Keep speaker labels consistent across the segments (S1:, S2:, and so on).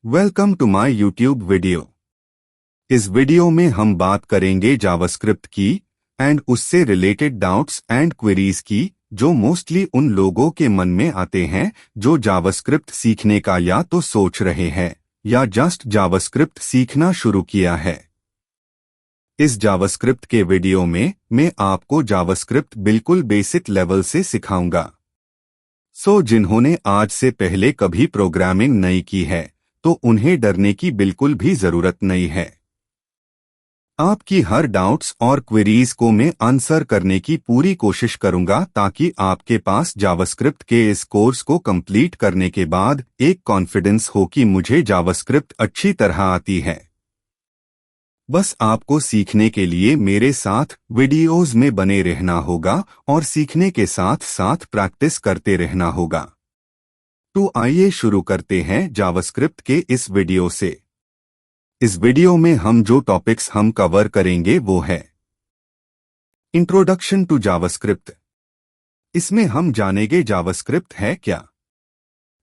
S1: Welcome to my YouTube video. इस video में हम बात करेंगे जावास्क्रिप्ट की एंड उससे रिलेटेड डाउट्स एंड क्वेरीज की जो मोस्टली उन लोगों के मन में आते हैं जो जावास्क्रिप्ट सीखने का या तो सोच रहे हैं या जस्ट जावास्क्रिप्ट सीखना शुरू किया है। इस जावास्क्रिप्ट के वीडियो में मैं आपको जावास्क्रिप्ट बिल्कुल बेसिक लेवल से सिखाऊंगा। जिन्होंने आज से पहले कभी प्रोग्रामिंग नहीं की है तो उन्हें डरने की बिल्कुल भी जरूरत नहीं है। आपकी हर डाउट्स और क्वेरीज को मैं आंसर करने की पूरी कोशिश करूंगा ताकि आपके पास जावास्क्रिप्ट के इस कोर्स को कंप्लीट करने के बाद एक कॉन्फिडेंस हो कि मुझे जावास्क्रिप्ट अच्छी तरह आती है। बस आपको सीखने के लिए मेरे साथ वीडियोज में बने रहना होगा और सीखने के साथ साथ प्रैक्टिस करते रहना होगा। तो आइए शुरू करते हैं जावास्क्रिप्ट के इस वीडियो से। इस वीडियो में हम जो टॉपिक्स हम कवर करेंगे वो है इंट्रोडक्शन टू जावास्क्रिप्ट। इसमें हम जानेंगे जावास्क्रिप्ट है क्या,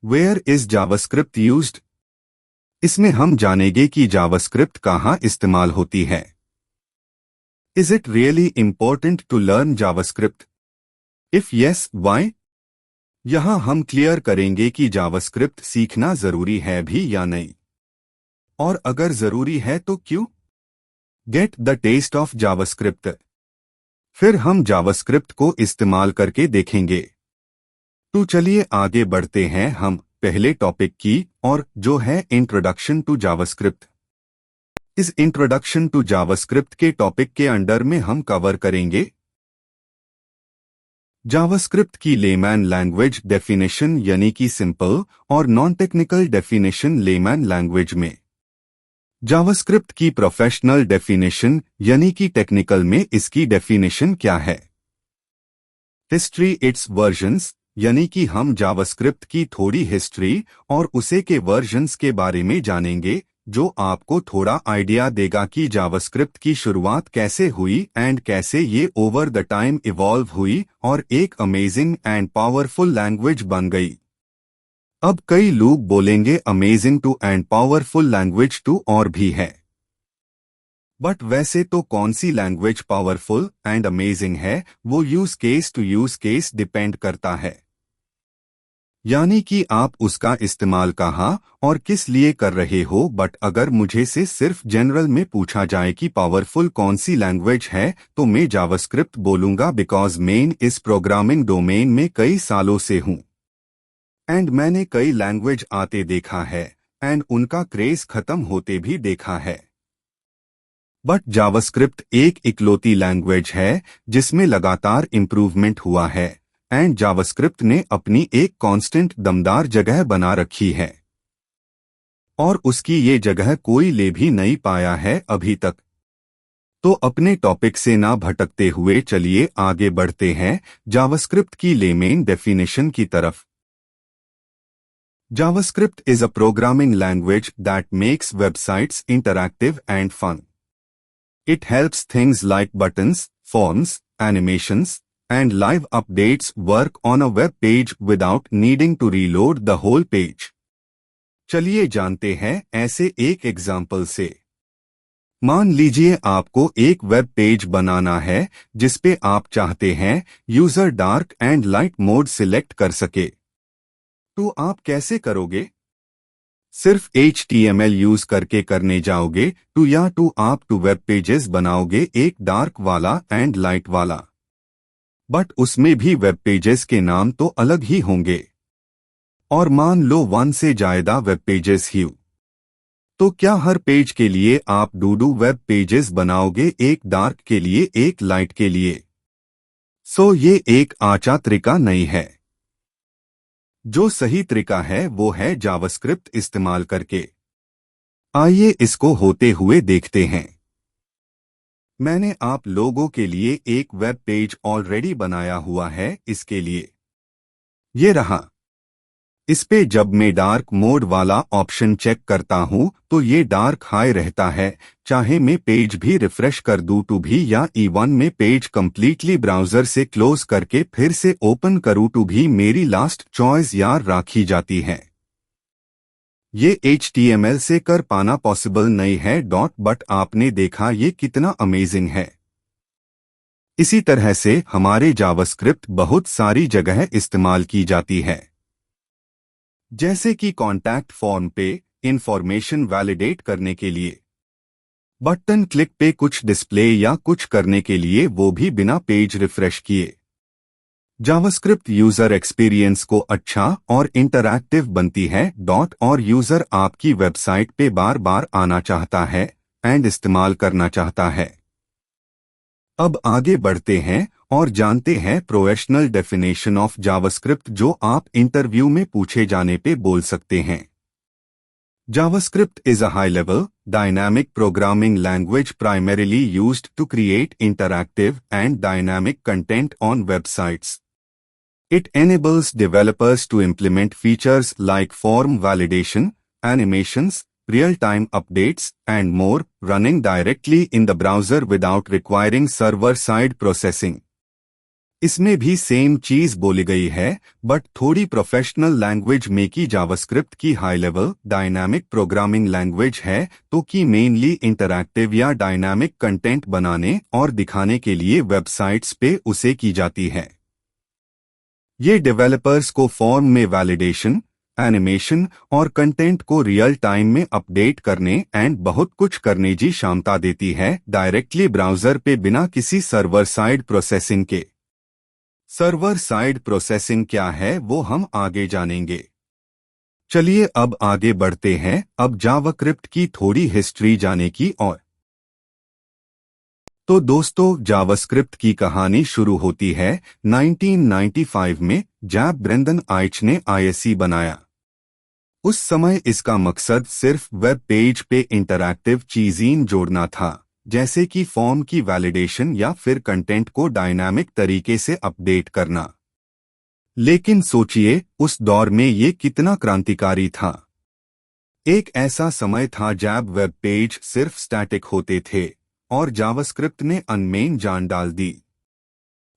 S1: वेयर इज जावास्क्रिप्ट यूज्ड। इसमें हम जानेंगे कि जावास्क्रिप्ट कहाँ इस्तेमाल होती है। Is it really important to learn JavaScript, if yes why. यहां हम क्लियर करेंगे कि जावास्क्रिप्ट सीखना जरूरी है भी या नहीं, और अगर जरूरी है तो क्यों। Get the taste of JavaScript. फिर हम जावास्क्रिप्ट को इस्तेमाल करके देखेंगे। तो चलिए आगे बढ़ते हैं हम पहले टॉपिक की और जो है इंट्रोडक्शन टू जावास्क्रिप्ट। इस इंट्रोडक्शन टू जावास्क्रिप्ट के टॉपिक के अंडर में हम कवर करेंगे जावास्क्रिप्ट की लेमैन लैंग्वेज डेफिनेशन यानी कि सिंपल और non technical definition layman language में, जावास्क्रिप्ट की प्रोफेशनल डेफिनेशन यानी कि टेक्निकल में इसकी डेफिनेशन क्या है, हिस्ट्री इट्स वर्जन्स यानी कि हम जावास्क्रिप्ट की थोड़ी हिस्ट्री और उसे के वर्जन्स के बारे में जानेंगे जो आपको थोड़ा आइडिया देगा कि जावास्क्रिप्ट की शुरुआत कैसे हुई एंड कैसे ये ओवर द टाइम इवॉल्व हुई और एक अमेजिंग एंड पावरफुल लैंग्वेज बन गई। अब कई लोग बोलेंगे amazing too and powerful language too और भी है, बट वैसे तो कौन सी लैंग्वेज पावरफुल एंड अमेजिंग है वो use case to use case depend करता है, यानी कि आप उसका इस्तेमाल कहाँ और किस लिए कर रहे हो। बट अगर मुझे से सिर्फ जनरल में पूछा जाए कि पावरफुल कौन सी लैंग्वेज है तो मैं जावास्क्रिप्ट बोलूंगा, बिकॉज मैं इस प्रोग्रामिंग डोमेन में कई सालों से हूँ एंड मैंने कई लैंग्वेज आते देखा है एंड उनका क्रेज खत्म होते भी देखा है। बट जावास्क्रिप्ट एक इकलौती लैंग्वेज है जिसमें लगातार इंप्रूवमेंट हुआ है एंड जावास्क्रिप्ट ने अपनी एक कांस्टेंट दमदार जगह बना रखी है और उसकी ये जगह कोई ले भी नहीं पाया है अभी तक। तो अपने टॉपिक से ना भटकते हुए चलिए आगे बढ़ते हैं जावास्क्रिप्ट की लेमेन डेफिनेशन की तरफ। JavaScript is a programming language that makes websites interactive and fun. It helps things like buttons, forms, animations, and live updates work on a web page without needing to reload the whole page. चलिए जानते हैं ऐसे एक example से। मान लीजिए आपको एक वेब पेज बनाना है जिसपे आप चाहते हैं user dark and light mode select कर सके। तो आप कैसे करोगे? सिर्फ HTML यूज करके करने जाओगे टू आप वेब पेजेस बनाओगे, एक डार्क वाला एंड लाइट वाला, बट उसमें भी वेब पेजेस के नाम तो अलग ही होंगे। और मान लो 1 से ज्यादा वेब पेजेस ही, तो क्या हर पेज के लिए आप डू वेब पेजेस बनाओगे, एक डार्क के लिए एक लाइट के लिए? ये एक आचा तरीका नहीं है। जो सही तरीका है वो है जावास्क्रिप्ट इस्तेमाल करके। आइए इसको होते हुए देखते हैं। मैंने आप लोगों के लिए एक वेब पेज ऑलरेडी बनाया हुआ है, इसके लिए ये रहा। इस पे जब मैं डार्क मोड वाला ऑप्शन चेक करता हूं तो ये डार्क हाई रहता है, चाहे मैं पेज भी रिफ्रेश कर दूं टू भी या E1 में पेज कंप्लीटली ब्राउजर से क्लोज करके फिर से ओपन करूं टू भी मेरी लास्ट चॉइस यार राखी जाती है। ये HTML से कर पाना पॉसिबल नहीं है बट आपने देखा ये कितना अमेजिंग है। इसी तरह से हमारे जावास्क्रिप्ट बहुत सारी जगह इस्तेमाल की जाती है, जैसे कि कॉन्टैक्ट फॉर्म पे इंफॉर्मेशन वैलिडेट करने के लिए, बटन क्लिक पे कुछ डिस्प्ले या कुछ करने के लिए, वो भी बिना पेज रिफ्रेश किए। जावास्क्रिप्ट यूजर एक्सपीरियंस को अच्छा और इंटरैक्टिव बनती है और यूजर आपकी वेबसाइट पे बार बार आना चाहता है एंड इस्तेमाल करना चाहता है। अब आगे बढ़ते हैं और जानते हैं प्रोफेशनल डेफिनेशन ऑफ जावास्क्रिप्ट, जो आप इंटरव्यू में पूछे जाने पे बोल सकते हैं। JavaScript is a high-level, dynamic programming language primarily used to create interactive and dynamic content on websites. It enables developers to implement features like form validation, animations, real-time updates, and more, running directly in the browser without requiring server-side processing. इसमें भी same चीज बोली गई है, but थोड़ी professional language में की JavaScript की high level dynamic programming language है, तो की मेनली इंटरैक्टिव या डायनामिक कंटेंट बनाने और दिखाने के लिए वेबसाइट्स पे उसे की जाती है। ये डेवलपर्स को फॉर्म में वैलिडेशन, एनिमेशन और कंटेंट को रियल टाइम में अपडेट करने एंड बहुत कुछ करने की क्षमता देती है, डायरेक्टली ब्राउजर पे बिना किसी सर्वर साइड प्रोसेसिंग के। सर्वर साइड प्रोसेसिंग क्या है वो हम आगे जानेंगे। चलिए अब आगे बढ़ते हैं, अब जावास्क्रिप्ट की थोड़ी हिस्ट्री जाने की और। तो दोस्तों, जावास्क्रिप्ट की कहानी शुरू होती है 1995 में, जब ब्रेंडन आइच ने ISE बनाया। उस समय इसका मकसद सिर्फ वेब पेज पे इंटरैक्टिव चीजें जोड़ना था, जैसे कि फॉर्म की वैलिडेशन या फिर कंटेंट को डायनामिक तरीके से अपडेट करना। लेकिन सोचिए, उस दौर में ये कितना क्रांतिकारी था। एक ऐसा समय था जब वेब पेज सिर्फ स्टैटिक होते थे और जावास्क्रिप्ट ने अनमेन जान डाल दी।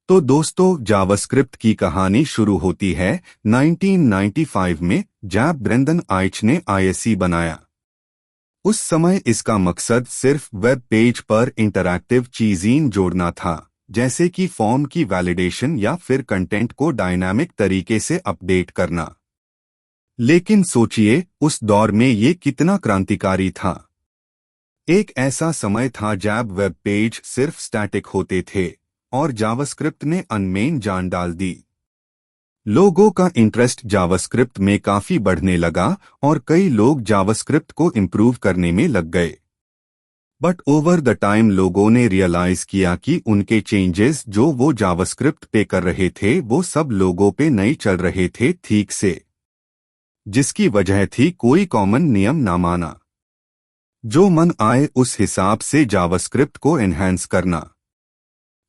S1: तो दोस्तों, जावास्क्रिप्ट की कहानी शुरू होती है 1995 में, जब ब्रेंडन आइच ने ISE बनाया। उस समय इसका मकसद सिर्फ वेब पेज पर इंटरैक्टिव चीजें जोड़ना था, जैसे कि फॉर्म की वैलिडेशन या फिर कंटेंट को डायनामिक तरीके से अपडेट करना। लेकिन सोचिए, उस दौर में ये कितना क्रांतिकारी था। एक ऐसा समय था जब वेब पेज सिर्फ स्टैटिक होते थे और जावास्क्रिप्ट ने अनमेन जान डाल दी। लोगों का इंटरेस्ट जावास्क्रिप्ट में काफी बढ़ने लगा और कई लोग जावास्क्रिप्ट को इम्प्रूव करने में लग गए। बट ओवर द टाइम लोगों ने रियलाइज किया कि उनके चेंजेस जो वो जावास्क्रिप्ट पे कर रहे थे वो सब लोगों पे नहीं चल रहे थे ठीक से, जिसकी वजह थी कोई कॉमन नियम ना माना। जो मन आए उस हिसाब से जावास्क्रिप्ट को एनहांस करना।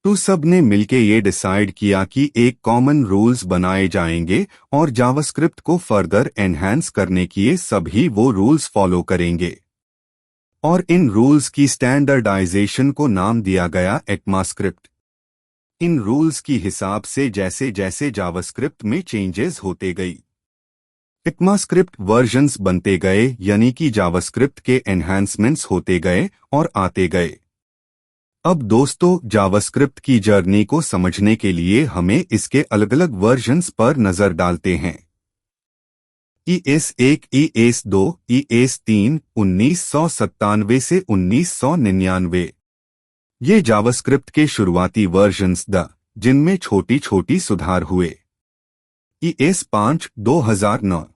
S1: तो सब ने मिलके ये डिसाइड किया कि एक कॉमन रूल्स बनाए जाएंगे और जावास्क्रिप्ट को फर्दर एनहांस करने के लिए सभी वो रूल्स फॉलो करेंगे। और इन रूल्स की स्टैंडर्डाइजेशन को नाम दिया गया ECMAScript। इन रूल्स की हिसाब से जैसे जैसे जावास्क्रिप्ट में चेंजेस होते गई, ECMAScript वर्जन्स बनते गए, यानी कि जावास्क्रिप्ट के एनहांसमेंट्स होते गए और आते गए। अब दोस्तों, जावास्क्रिप्ट की जर्नी को समझने के लिए हमें इसके अलग अलग वर्जन्स पर नजर डालते हैं। ES1, ES2, ES3 1997 से 1999। ये जावास्क्रिप्ट के शुरुआती वर्जन्स जिनमें छोटी छोटी सुधार हुए। ES5 2009।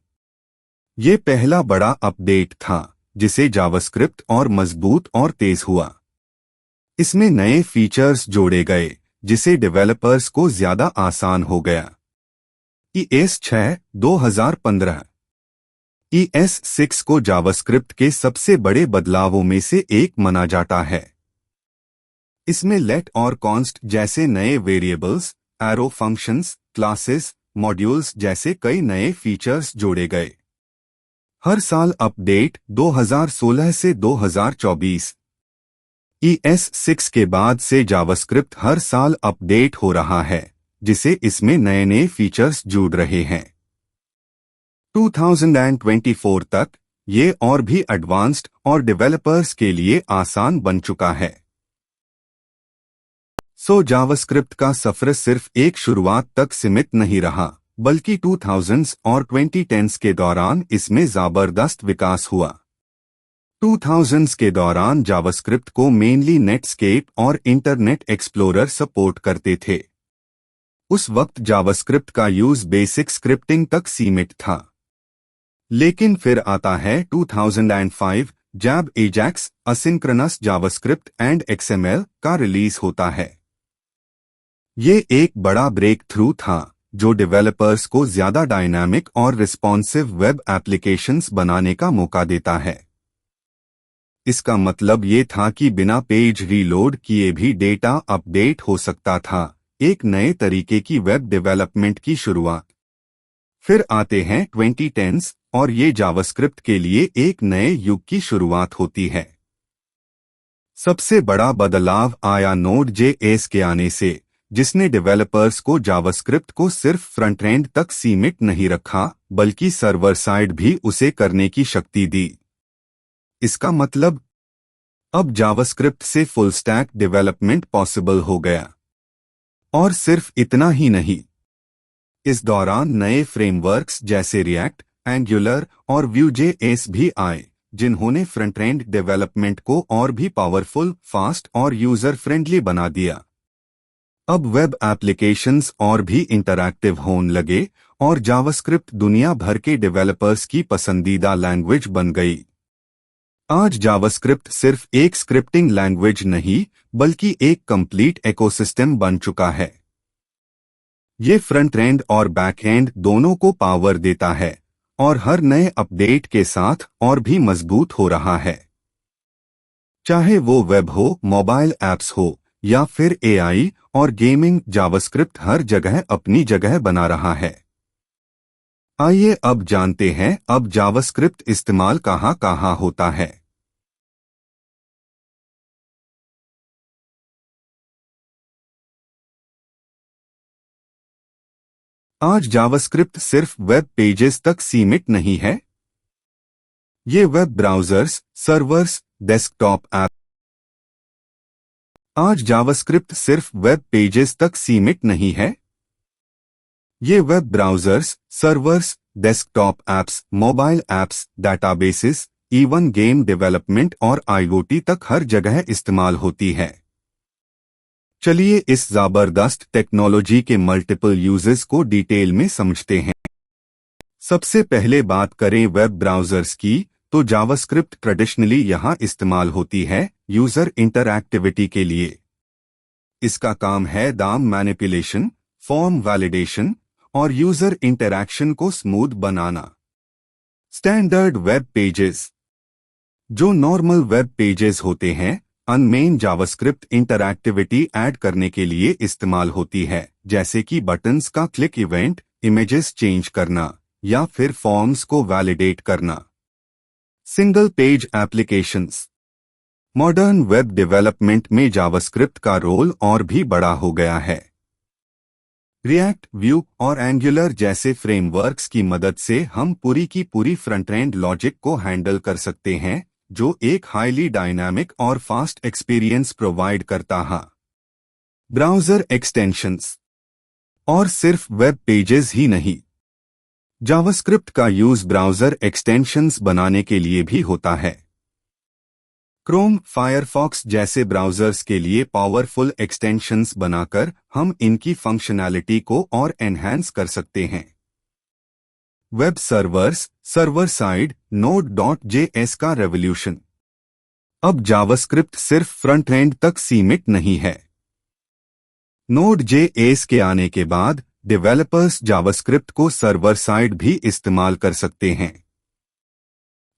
S1: ये पहला बड़ा अपडेट था जिसे जावास्क्रिप्ट और मजबूत और तेज हुआ। इसमें नए फीचर्स जोड़े गए जिसे डेवलपर्स को ज्यादा आसान हो गया। ES6 2015। ES6 को जावास्क्रिप्ट के सबसे बड़े बदलावों में से एक माना जाता है। इसमें लेट और कॉन्स्ट जैसे नए variables, arrow functions, classes, modules जैसे कई नए फीचर्स जोड़े गए। हर साल अपडेट 2016 से 2024। ES6 के बाद से जावास्क्रिप्ट हर साल अपडेट हो रहा है, जिसे इसमें नए नए फीचर्स जुड़ रहे हैं। 2024 तक ये और भी एडवांस्ड और डेवलपर्स के लिए आसान बन चुका है। जावास्क्रिप्ट का सफर सिर्फ एक शुरुआत तक सीमित नहीं रहा, बल्कि 2000s और 2010s के दौरान इसमें जबरदस्त विकास हुआ। 2000s के दौरान जावास्क्रिप्ट को मेनली नेटस्केप और इंटरनेट एक्सप्लोरर सपोर्ट करते थे। उस वक्त जावास्क्रिप्ट का यूज बेसिक स्क्रिप्टिंग तक सीमित था। लेकिन फिर आता है 2005 जब Ajax asynchronous JavaScript and XML का रिलीज होता है। ये एक बड़ा ब्रेक थ्रू था जो डेवलपर्स को ज्यादा डायनामिक और रिस्पॉन्सिव वेब एप्लीकेशंस बनाने का मौका देता है। इसका मतलब ये था कि बिना पेज रीलोड किए भी डेटा अपडेट हो सकता था, एक नए तरीके की वेब डेवलपमेंट की शुरुआत। फिर आते हैं 2010s और ये जावास्क्रिप्ट के लिए एक नए युग की शुरुआत होती है। सबसे बड़ा बदलाव आया Node.js के आने से, जिसने डेवलपर्स को जावास्क्रिप्ट को सिर्फ फ्रंट एंड तक सीमित नहीं रखा, बल्कि सर्वर साइड भी उसे करने की शक्ति दी। इसका मतलब अब जावास्क्रिप्ट से फुल स्टैक डेवलपमेंट पॉसिबल हो गया। और सिर्फ इतना ही नहीं, इस दौरान नए फ्रेमवर्क्स जैसे रिएक्ट, एंगुलर और Vue.js भी आए, जिन्होंने फ्रंट एंड डेवलपमेंट को और भी पावरफुल, फास्ट और यूजर फ्रेंडली बना दिया। अब वेब एप्लीकेशंस और भी इंटरैक्टिव होने लगे और जावास्क्रिप्ट दुनिया भर के डेवलपर्स की पसंदीदा लैंग्वेज बन गई। आज जावास्क्रिप्ट सिर्फ एक स्क्रिप्टिंग लैंग्वेज नहीं, बल्कि एक कंप्लीट इकोसिस्टम बन चुका है। ये फ्रंट एंड और बैक एंड दोनों को पावर देता है और हर नए अपडेट के साथ और भी मजबूत हो रहा है। चाहे वो वेब हो, मोबाइल ऐप्स हो या फिर AI और गेमिंग, जावास्क्रिप्ट हर जगह अपनी जगह बना रहा है। आइए अब जानते हैं अब जावास्क्रिप्ट इस्तेमाल कहाँ होता है। आज जावास्क्रिप्ट सिर्फ वेब पेजेस तक सीमित नहीं है। ये web browsers, servers, desktop app. आज जावास्क्रिप्ट सिर्फ वेब पेजेस तक सीमित नहीं है। ये web browsers, servers, desktop apps, mobile apps, databases, even game development और IoT तक हर जगह इस्तेमाल होती है। चलिए इस जबरदस्त टेक्नोलॉजी के मल्टीपल यूजेस को डिटेल में समझते हैं। सबसे पहले बात करें वेब ब्राउजर्स की, तो जावास्क्रिप्ट ट्रेडिशनली यहां इस्तेमाल होती है यूजर इंटरएक्टिविटी के लिए। इसका काम है दाम मैनिपुलेशन, फॉर्म वैलिडेशन और यूजर इंटरैक्शन को स्मूथ बनाना। स्टैंडर्ड वेब पेजेस, जो नॉर्मल वेब पेजेस होते हैं, अनमेन जावास्क्रिप्ट इंटरएक्टिविटी ऐड करने के लिए इस्तेमाल होती है, जैसे कि बटन्स का क्लिक इवेंट, इमेजेस चेंज करना या फिर फॉर्म्स को वैलिडेट करना। Single page applications, modern web development में जावास्क्रिप्ट का रोल और भी बड़ा हो गया है। रिएक्ट, व्यू और एंगुलर जैसे फ्रेमवर्क्स की मदद से हम पूरी की पूरी फ्रंट एंड लॉजिक को हैंडल कर सकते हैं, जो एक हाईली डायनामिक और फास्ट एक्सपीरियंस प्रोवाइड करता है। ब्राउजर एक्सटेंशंस, और सिर्फ वेब पेजेस ही नहीं, जावास्क्रिप्ट का यूज ब्राउजर एक्सटेंशंस बनाने के लिए भी होता है। क्रोम, फायरफॉक्स जैसे ब्राउजर्स के लिए पावरफुल एक्सटेंशंस बनाकर हम इनकी फंक्शनैलिटी को और एनहांस कर सकते हैं। Web servers, server side Node.js का रेवोल्यूशन। अब जावास्क्रिप्ट सिर्फ फ्रंट एंड तक सीमित नहीं है। Node.js के आने के बाद डेवलपर्स जावास्क्रिप्ट को सर्वर साइड भी इस्तेमाल कर सकते हैं।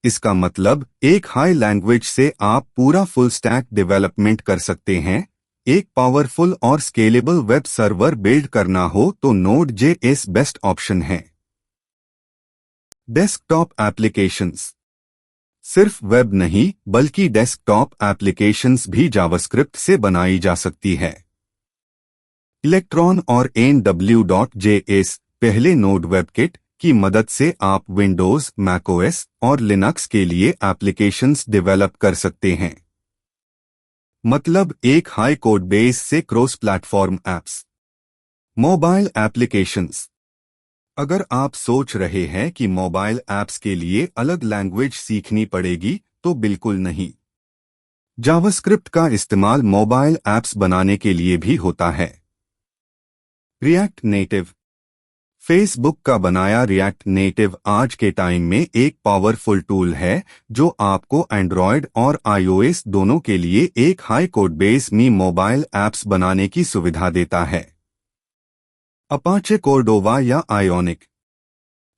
S1: इसका मतलब एक हाई लैंग्वेज से आप पूरा फुल स्टैक डेवलपमेंट कर सकते हैं। एक पावरफुल और स्केलेबल वेब सर्वर बिल्ड करना हो तो Node.js बेस्ट ऑप्शन है। डेस्कटॉप एप्लीकेशंस, सिर्फ वेब नहीं बल्कि डेस्कटॉप एप्लीकेशंस भी जावास्क्रिप्ट से बनाई जा सकती है। इलेक्ट्रॉन और Nw.js पहले नोड वेबकिट, की मदद से आप विंडोज, मैकओएस और लिनक्स के लिए एप्लीकेशंस डेवलप कर सकते हैं। मतलब एक हाई कोड बेस से cross platform apps. Mobile applications. अगर आप सोच रहे हैं कि मोबाइल ऐप्स के लिए अलग लैंग्वेज सीखनी पड़ेगी, तो बिल्कुल नहीं। जावास्क्रिप्ट का इस्तेमाल मोबाइल ऐप्स बनाने के लिए भी होता है। React native. फेसबुक का बनाया रिएक्ट नेटिव आज के टाइम में एक पावरफुल टूल है जो आपको एंड्रॉयड और आईओएस दोनों के लिए एक हाई कोड बेस में मोबाइल ऐप्स बनाने की सुविधा देता है। अपाचे कोर्डोवा या आयोनिक।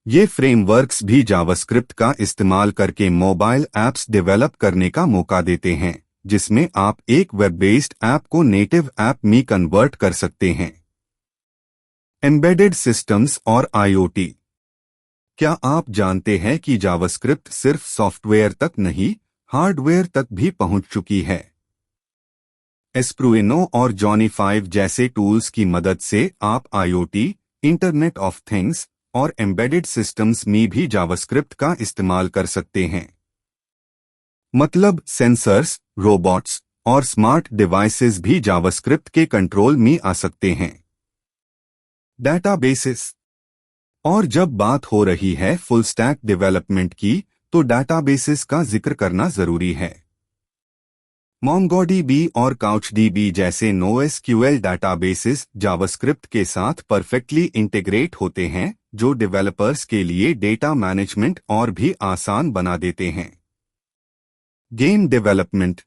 S1: ये फ्रेमवर्क्स भी जावास्क्रिप्ट का इस्तेमाल करके मोबाइल ऐप्स डेवलप करने का मौका देते हैं, जिसमें आप एक वेब बेस्ड ऐप को नेटिव ऐप में कन्वर्ट कर सकते हैं। एम्बेडेड सिस्टम्स और आईओटी। क्या आप जानते हैं कि जावास्क्रिप्ट सिर्फ सॉफ्टवेयर तक नहीं, हार्डवेयर तक भी पहुंच चुकी है। एस्प्रुइनो और जॉनी 5 जैसे टूल्स की मदद से आप आईओटी, इंटरनेट ऑफ थिंग्स और एम्बेडेड सिस्टम्स में भी जावास्क्रिप्ट का इस्तेमाल कर सकते हैं। मतलब सेंसर्स, रोबोट्स और स्मार्ट डिवाइसेस भी जावास्क्रिप्ट के कंट्रोल में आ सकते हैं। डेटाबेसेस। और जब बात हो रही है फुल स्टैक डेवलपमेंट की, तो डेटाबेसेस का जिक्र करना जरूरी है। मोंगोडीबी और काउचडीबी जैसे नोएसक्यूएल डेटाबेसेस जावास्क्रिप्ट के साथ परफेक्टली इंटीग्रेट होते हैं, जो डेवलपर्स के लिए डेटा मैनेजमेंट और भी आसान बना देते हैं। Game development.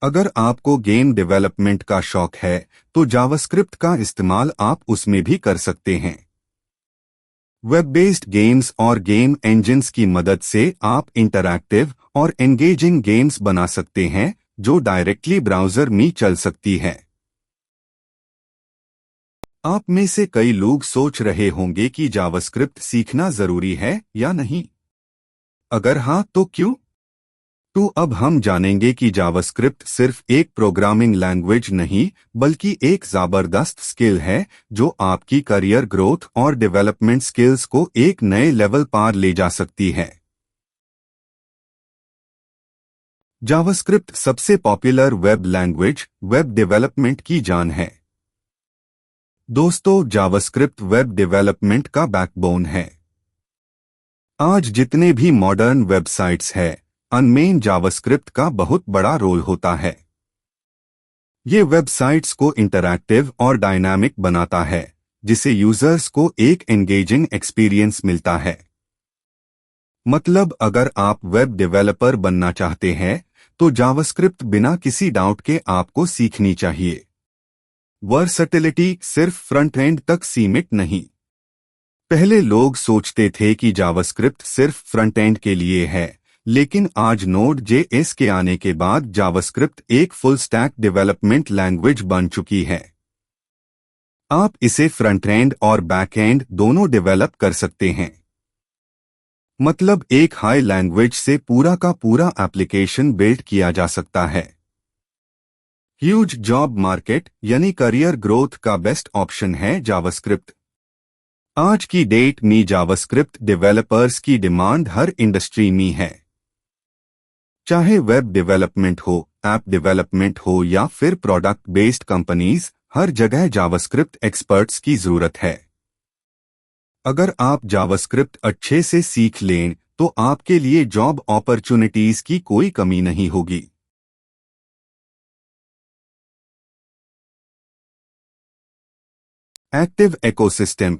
S1: अगर आपको गेम डेवलपमेंट का शौक है, तो जावास्क्रिप्ट का इस्तेमाल आप उसमें भी कर सकते हैं। वेब बेस्ड गेम्स और गेम इंजन्स की मदद से आप इंटरैक्टिव और एंगेजिंग गेम्स बना सकते हैं, जो डायरेक्टली ब्राउज़र में चल सकती है। आप में से कई लोग सोच रहे होंगे कि जावास्क्रिप्ट सीखना जरूरी है या नहीं। अगर हाँ, तो क्यों? तो अब हम जानेंगे कि जावास्क्रिप्ट सिर्फ एक प्रोग्रामिंग लैंग्वेज नहीं, बल्कि एक जबरदस्त स्किल है जो आपकी करियर ग्रोथ और डेवलपमेंट स्किल्स को एक नए लेवल पार ले जा सकती है। जावास्क्रिप्ट सबसे popular web language web development की जान है। दोस्तों, जावास्क्रिप्ट वेब डेवलपमेंट का बैकबोन है। आज जितने भी मॉडर्न वेबसाइट्स हैं, उनमें जावास्क्रिप्ट का बहुत बड़ा रोल होता है। ये वेबसाइट्स को इंटरैक्टिव और डायनामिक बनाता है, जिसे यूजर्स को एक एंगेजिंग एक्सपीरियंस मिलता है। मतलब अगर आप वेब डेवलपर बनना चाहते हैं, तो जावास्क्रिप्ट बिना किसी डाउट के आपको सीखनी चाहिए। वर्सटिलिटी सिर्फ फ्रंट एंड तक सीमित नहीं। पहले लोग सोचते थे कि जावास्क्रिप्ट सिर्फ फ्रंट एंड के लिए है, लेकिन आज नोड.जेएस के आने के बाद जावास्क्रिप्ट एक फुल स्टैक डेवलपमेंट लैंग्वेज बन चुकी है। आप इसे फ्रंट एंड और बैक एंड दोनों डेवलप कर सकते हैं। मतलब एक हाई लैंग्वेज से पूरा का पूरा एप्लीकेशन बिल्ड किया जा सकता है। ह्यूज जॉब मार्केट यानी करियर ग्रोथ का बेस्ट ऑप्शन है जावास्क्रिप्ट। आज की डेट में जावास्क्रिप्ट डेवलपर्स की डिमांड हर इंडस्ट्री में है। चाहे वेब डेवलपमेंट हो, ऐप डेवलपमेंट हो या फिर प्रोडक्ट बेस्ड कंपनीज, हर जगह जावास्क्रिप्ट एक्सपर्ट्स की जरूरत है। अगर आप जावास्क्रिप्ट अच्छे से सीख लें, तो आपके लिए जॉब अपॉर्चुनिटीज की कोई कमी नहीं होगी। Active ecosystem.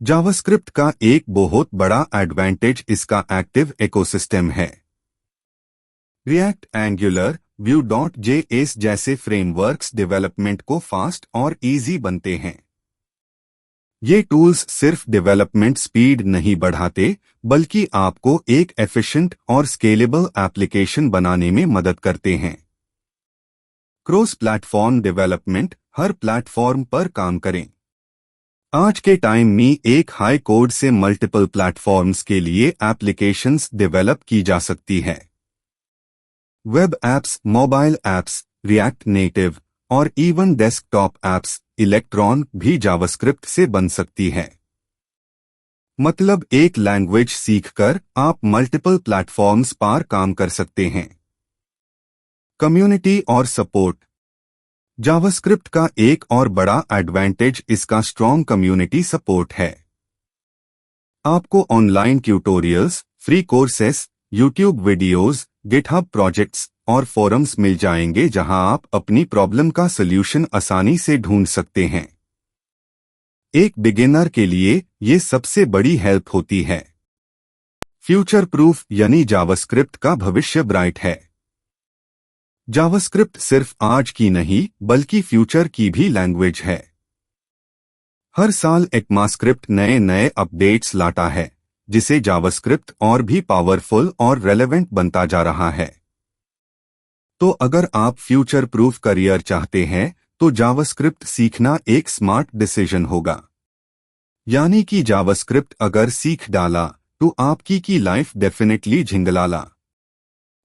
S1: जावास्क्रिप्ट का एक बहुत बड़ा एडवांटेज इसका एक्टिव इकोसिस्टम है। रिएक्ट, एंगुलर, Vue.js जैसे फ्रेमवर्क्स डेवलपमेंट को फास्ट और इजी बनते हैं। ये टूल्स सिर्फ डेवलपमेंट स्पीड नहीं बढ़ाते, बल्कि आपको एक एफिशिएंट और स्केलेबल एप्लीकेशन बनाने में मदद करते हैं। क्रॉस प्लेटफॉर्म डेवलपमेंट, हर प्लेटफॉर्म पर काम करें। आज के टाइम में एक हाई कोड से मल्टीपल प्लेटफॉर्म्स के लिए एप्लीकेशंस डेवलप की जा सकती है। Web apps, mobile apps, react native और इवन डेस्कटॉप एप्स, इलेक्ट्रॉन भी जावास्क्रिप्ट से बन सकती है। मतलब एक लैंग्वेज सीखकर आप मल्टीपल प्लेटफॉर्म्स पर काम कर सकते हैं। कम्युनिटी और सपोर्ट। जावास्क्रिप्ट का एक और बड़ा एडवांटेज इसका स्ट्रॉन्ग कम्युनिटी सपोर्ट है। आपको online tutorials, free courses, YouTube videos, GitHub projects और फोरम्स मिल जाएंगे जहां आप अपनी प्रॉब्लम का सल्यूशन आसानी से ढूंढ सकते हैं। एक बिगिनर के लिए ये सबसे बड़ी हेल्प होती है। फ्यूचर प्रूफ यानी जावास्क्रिप्ट का भविष्य ब्राइट है। जावास्क्रिप्ट सिर्फ आज की नहीं बल्कि फ्यूचर की भी लैंग्वेज है। हर साल ECMAScript नए नए अपडेट्स लाता है, जिसे जावास्क्रिप्ट और भी पावरफुल और रेलेवेंट बनता जा रहा है। तो अगर आप फ्यूचर प्रूफ करियर चाहते हैं तो जावास्क्रिप्ट सीखना एक स्मार्ट डिसीजन होगा। यानी कि जावास्क्रिप्ट अगर सीख डाला तो आपकी की लाइफ डेफिनेटली झिंगलाला।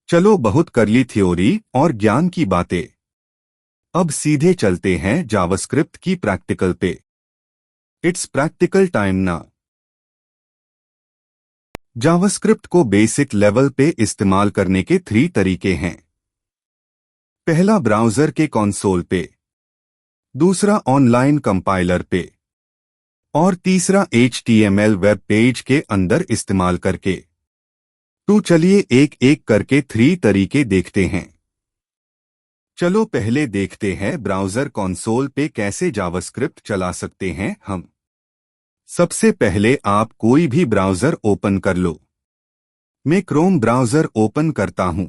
S1: चलो बहुत कर ली थ्योरी और ज्ञान की बातें, अब सीधे चलते हैं जावास्क्रिप्ट की प्रैक्टिकल पे। It's practical time now. JavaScript को बेसिक लेवल पे इस्तेमाल करने के 3 तरीके हैं। पहला ब्राउज़र के कंसोल पे, दूसरा ऑनलाइन कंपाइलर पे और तीसरा HTML वेब पेज के अंदर इस्तेमाल करके। तो चलिए एक एक करके 3 तरीके देखते हैं। चलो पहले देखते हैं ब्राउज़र कंसोल पे कैसे जावास्क्रिप्ट चला सकते हैं हम। सबसे पहले आप कोई भी ब्राउज़र ओपन कर लो। मैं क्रोम ब्राउज़र ओपन करता हूं।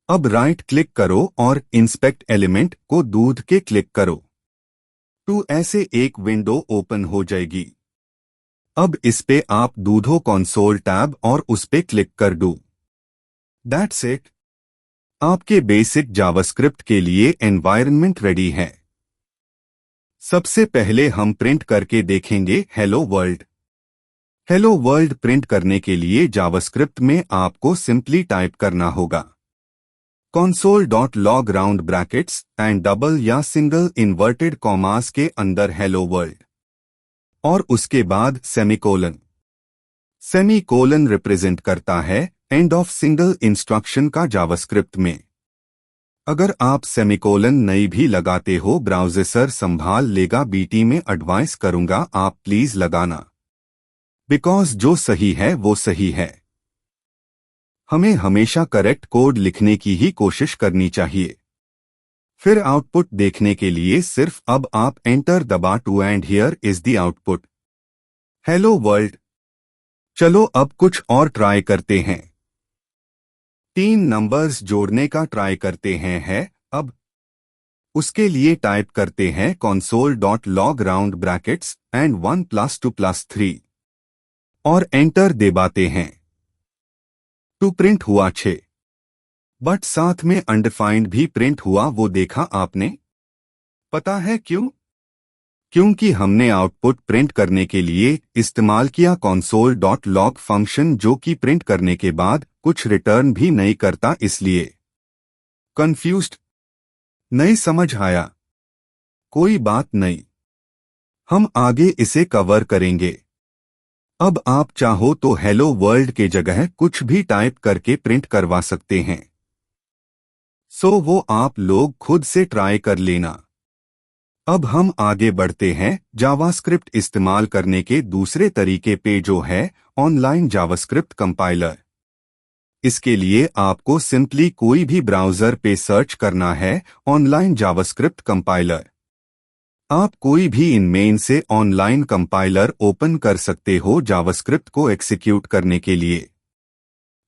S1: अब राइट क्लिक करो और इंस्पेक्ट एलिमेंट को दूध के क्लिक करो। तो ऐसे एक विंडो ओपन हो जाएगी। अब इस पे आप दूधो कंसोल टैब और उस पे क्लिक कर दो। That's it. आपके बेसिक जावास्क्रिप्ट के लिए एनवायरनमेंट रेडी है। सबसे पहले हम प्रिंट करके देखेंगे hello world. Hello world print करने के लिए जावास्क्रिप्ट में आपको सिंपली टाइप करना होगा console.log round brackets and double या सिंगल इन्वर्टेड कॉमास के अंदर हेलो वर्ल्ड और उसके बाद सेमीकोलन। सेमीकोलन रिप्रेजेंट करता है एंड ऑफ सिंगल इंस्ट्रक्शन का जावास्क्रिप्ट में। अगर आप सेमीकोलन नहीं भी लगाते हो ब्राउज़र संभाल लेगा। बीटी में एडवाइस करूंगा आप प्लीज लगाना, बिकॉज जो सही है वो सही है। हमें हमेशा करेक्ट कोड लिखने की ही कोशिश करनी चाहिए। फिर आउटपुट देखने के लिए सिर्फ अब आप एंटर दबा टू and here is the output hello world. चलो अब कुछ और ट्राई करते हैं। 3 नंबर्स जोड़ने का ट्राई करते हैं है अब। उसके लिए टाइप करते हैं console.log राउंड ब्रैकेट्स एंड 1 + 2 + 3 और एंटर दबाते हैं। टू प्रिंट हुआ 6, बट साथ में अनडिफाइंड भी प्रिंट हुआ, वो देखा आपने? पता है क्यों? क्योंकि हमने आउटपुट प्रिंट करने के लिए इस्तेमाल किया console.log फंक्शन, जो कि प्रिंट करने के बाद कुछ रिटर्न भी नहीं करता। इसलिए कंफ्यूज्ड? नहीं समझ आया? कोई बात नहीं, हम आगे इसे कवर करेंगे। अब आप चाहो तो हेलो वर्ल्ड के जगह कुछ भी टाइप करके प्रिंट करवा सकते हैं। सो वो आप लोग खुद से ट्राई कर लेना। अब हम आगे बढ़ते हैं जावास्क्रिप्ट इस्तेमाल करने के दूसरे तरीके पे, जो है ऑनलाइन जावास्क्रिप्ट कंपाइलर। इसके लिए आपको सिंपली कोई भी ब्राउज़र पे सर्च करना है ऑनलाइन जावास्क्रिप्ट कंपाइलर। आप कोई भी इनमें से ऑनलाइन कंपाइलर ओपन कर सकते हो जावास्क्रिप्ट को एग्जीक्यूट करने के लिए।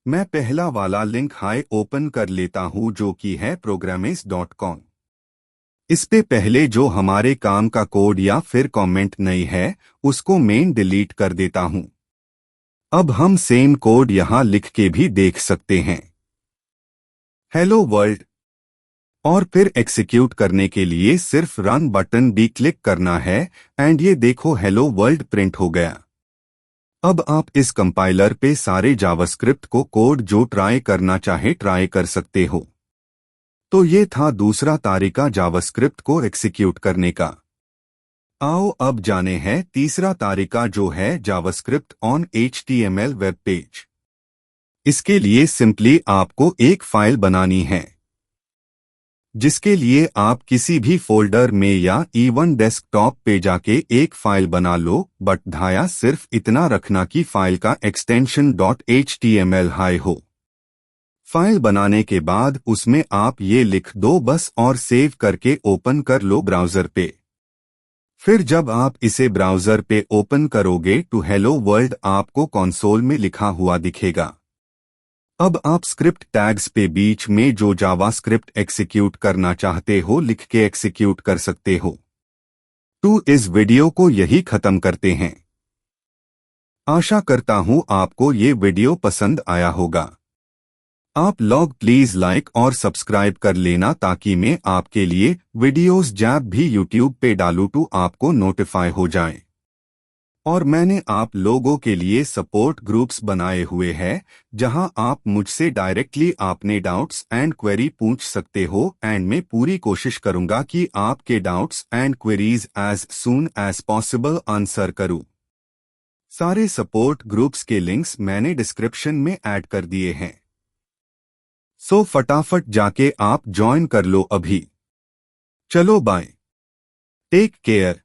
S1: मैं पहला वाला लिंक ओपन कर लेता हूं, जो कि है programmers.com। इस पे पहले जो हमारे काम का कोड या फिर कमेंट नहीं है उसको मैं डिलीट कर देता हूं। अब हम सेम कोड यहां लिख के भी देख सकते हैं हेलो वर्ल्ड, और फिर एग्जीक्यूट करने के लिए सिर्फ रन बटन भी क्लिक करना है एंड ये देखो हेलो वर्ल्ड प्रिंट हो गया। अब आप इस कंपाइलर पे सारे जावास्क्रिप्ट को कोड जो ट्राई करना चाहे ट्राई कर सकते हो। तो ये था दूसरा तरीका जावास्क्रिप्ट को एग्जीक्यूट करने का। आओ अब जाने हैं तीसरा तरीका जो है JavaScript on HTML web page. इसके लिए सिंपली आपको एक फाइल बनानी है, जिसके लिए आप किसी भी फोल्डर में या इवन डेस्कटॉप पे जाके एक फाइल बना लो। बट ध्यान सिर्फ इतना रखना कि फाइल का एक्सटेंशन .html हाई हो। फाइल बनाने के बाद उसमें आप ये लिख दो बस और सेव करके ओपन कर लो ब्राउज़र पे। फिर जब आप इसे ब्राउज़र पे ओपन करोगे तो हेलो वर्ल्ड आपको कंसोल में लिखा हुआ दिखेगा। अब आप स्क्रिप्ट टैग्स पे बीच में जो जावास्क्रिप्ट एग्जीक्यूट करना चाहते हो लिख के एग्जीक्यूट कर सकते हो। तो इस वीडियो को यही खत्म करते हैं। आशा करता हूँ आपको ये वीडियो पसंद आया होगा। आप लोग प्लीज लाइक और सब्सक्राइब कर लेना ताकि मैं आपके लिए वीडियोस जब भी यूट्यूब पे डालूं तो आपको नोटिफाई हो जाए। और मैंने आप लोगों के लिए सपोर्ट ग्रुप्स बनाए हुए हैं जहां आप मुझसे डायरेक्टली अपने डाउट्स एंड क्वेरी पूछ सकते हो एंड मैं पूरी कोशिश करूंगा कि आपके doubts and queries as soon as possible answer करूं। सारे सपोर्ट ग्रुप्स के लिंक्स मैंने डिस्क्रिप्शन में ऐड कर दिए हैं, सो फटाफट जाके आप ज्वाइन कर लो अभी। चलो बाय, टेक केयर।